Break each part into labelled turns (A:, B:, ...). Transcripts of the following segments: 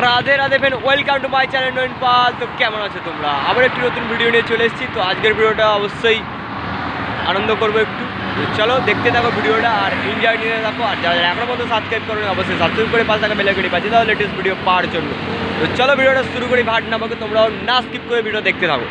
A: Radhe Radhe friend, welcome to my channel Nayan Pal. তো কেমন আছো তোমরা? আবার একটি নতুন ভিডিও নিয়ে চলে এসেছি। তো আজকের ভিডিওটা অবশ্যই আনন্দ করবো একটু। তো চলো দেখতে থাকো ভিডিওটা আর এনজয় নিতে থাকো। আর যারা এখনো পর্যন্ত সাবস্ক্রাইব করো অবশ্যই সাবস্ক্রাইব করে পাশে থাকা বেল আইকনটি বাজিয়ে দাও লেটেস্ট ভিডিও পাওয়ার জন্য। তো চলো ভিডিওটা শুরু করি। ভাট না পাকে তোমরাও না স্কিপ করে ভিডিও দেখতে থাকো।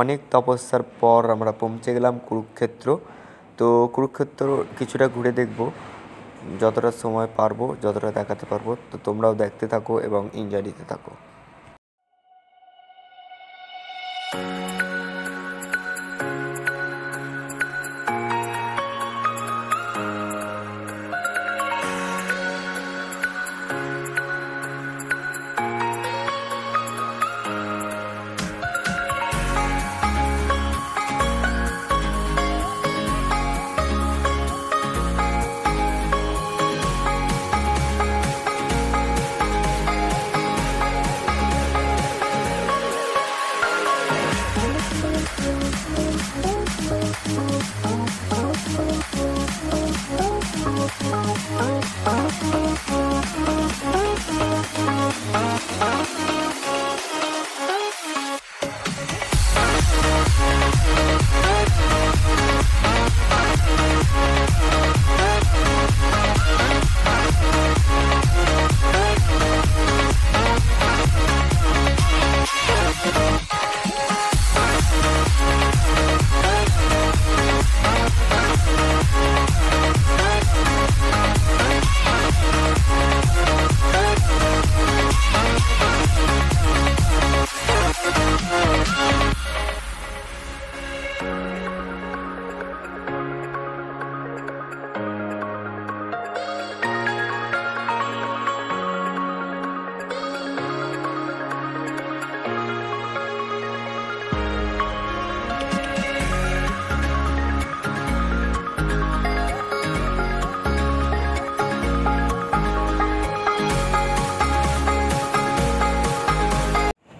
A: অনেক তপস্যার পর আমরা পৌঁছে গেলাম কুরুক্ষেত্র। তো কুরুক্ষেত্র কিছুটা ঘুরে দেখব, যতটা সময় পারবো, যতটা দেখাতে পারবো। তো তোমরাও দেখতে থাকো এবং এনজয় দিতে থাকো।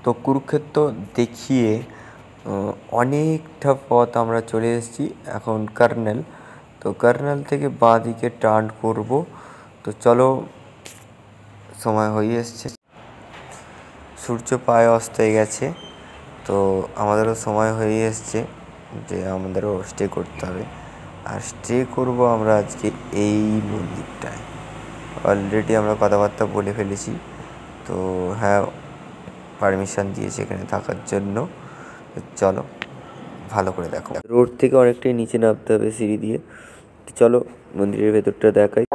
A: তো কুরুক্ষেত্র দেখিয়ে অনেকটা পথ আমরা চলে এসেছি এখন কার্নেল। তো কার্নেল থেকে বাঁ দিকে টার্ন করব। তো চলো, সময় হয়ে এসছে, সূর্য প্রায় অস্ত হয়ে গেছে। তো আমাদেরও সময় হয়ে এসছে যে আমাদেরও স্টে করতে হবে। আর স্টে করব আমরা আজকে এই মন্দিরটায়। অলরেডি আমরা কথাবার্তা বলে ফেলেছি। তো হ্যাঁ, পারমিশন দিয়েছে এখানে থাকার জন্য। চলো ভালো করে দেখো। রোড থেকে অনেকটাই নিচে নামতে হবে সিঁড়ি দিয়ে। চলো মন্দিরের ভেতরটা দেখাই।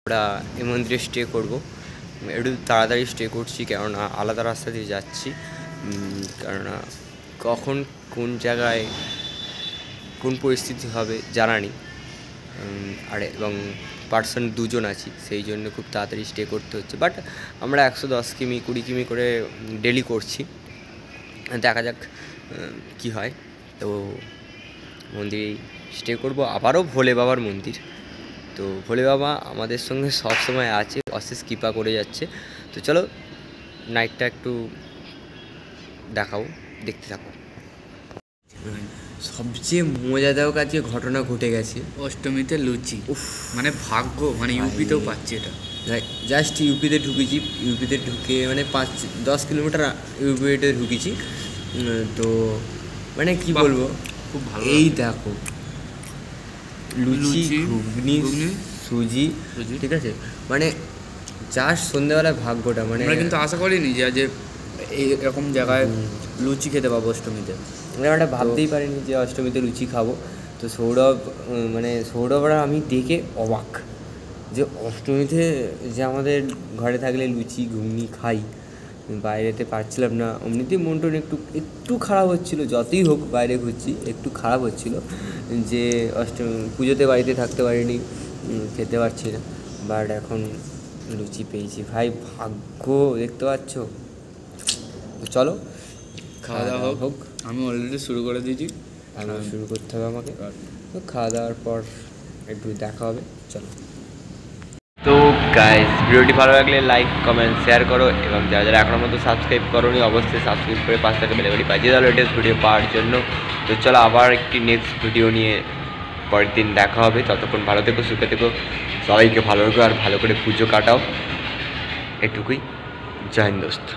A: আমরা এই মন্দিরে স্টে করবো, একটু তাড়াতাড়ি স্টে করছি কেননা আলাদা রাস্তা দিয়ে যাচ্ছি, কেননা কখন কোন জায়গায় কোন পরিস্থিতি হবে জানা নেই, এবং পার্সন 2 জন আছি, সেই জন্য খুব তাড়াতাড়ি স্টে করতে হচ্ছে। বাট আমরা 110 কিমি 20 কিমি করে ডেলি করছি, দেখা যাক কি হয়। তো মন্দিরে স্টে করব, আবারও ভোলে বাবার মন্দির। তো ভোলে বাবা আমাদের সঙ্গে সব সময় আছে, অশেষ কৃপা করে যাচ্ছে। তো চলো নাইটটা একটু দেখাও, দেখতে থাকো। সবচেয়ে মজাদায়ক আজকে ঘটনা ঘটে গেছে,
B: অষ্টমীতে লুচি। মানে ভাগ্য, মানে ইউপিতেও পাচ্ছি এটা।
A: জাস্ট ইউপিতে ঢুকেছি, ইউপিতে ঢুকে মানে 5-10 কিলোমিটার ইউপিতে ঢুকেছি। তো মানে কি বলবো,
B: খুব ভালো।
A: এই দেখো লুচি, ঘুগনি, সুজি, ঠিক আছে, মানে জাস্ট সন্ধ্যেবেলায় ভাগ্যটা, মানে
B: আমরা কিন্তু আশা করিনি যে আজ এরকম জায়গায় লুচি খেতে পাবো অষ্টমীতে।
A: আমরা ভাবতেই পারিনি যে অষ্টমীতে লুচি খাবো। তো সৌরভ, মানে সৌরভরা আমি দেখে অবাক যে অষ্টমীতে যে আমাদের ঘরে থাকলে লুচি ঘুগনি খাই, বাইরেতে পারছিলাম না। এমনিতেই মন টন একটু খারাপ হচ্ছিলো, যতই হোক বাইরে ঘুরছি একটু খারাপ হচ্ছিলো যে অষ্টমী পুজোতে বাড়িতে থাকতে পারিনি, খেতে পারছি না। বাট এখন লুচি পেয়েছি, ভাই ভাগ্য দেখতে পাচ্ছ। চলো
B: খাওয়া দাওয়া হোক। আমি অলরেডি শুরু করে দিয়েছি,
A: আবার শুরু করতে হবে আমাকে। তো খাওয়া দাওয়ার পর একটু দেখা হবে, চলো। তো গাইস, ভিডিওটি ভালো লাগলে লাইক কমেন্ট শেয়ার করো, এবং যারা যারা এখনো মতো সাবস্ক্রাইব করোনি অবশ্যই সাবস্ক্রাইব করে পাশে থাকা বেলঘড়ি বাজিয়ে দাও লেটেস্ট ভিডিও পাওয়ার জন্য। তো চলো আবার একটি নেক্সট ভিডিও নিয়ে পরের দিন দেখা হবে। ততক্ষণ ভালো থেকো, সুখে থেকো, সবাইকে ভালো রেখো আর ভালো করে পুজো কাটাও, এটুকুই। জয় হিন্দ দোস্ত।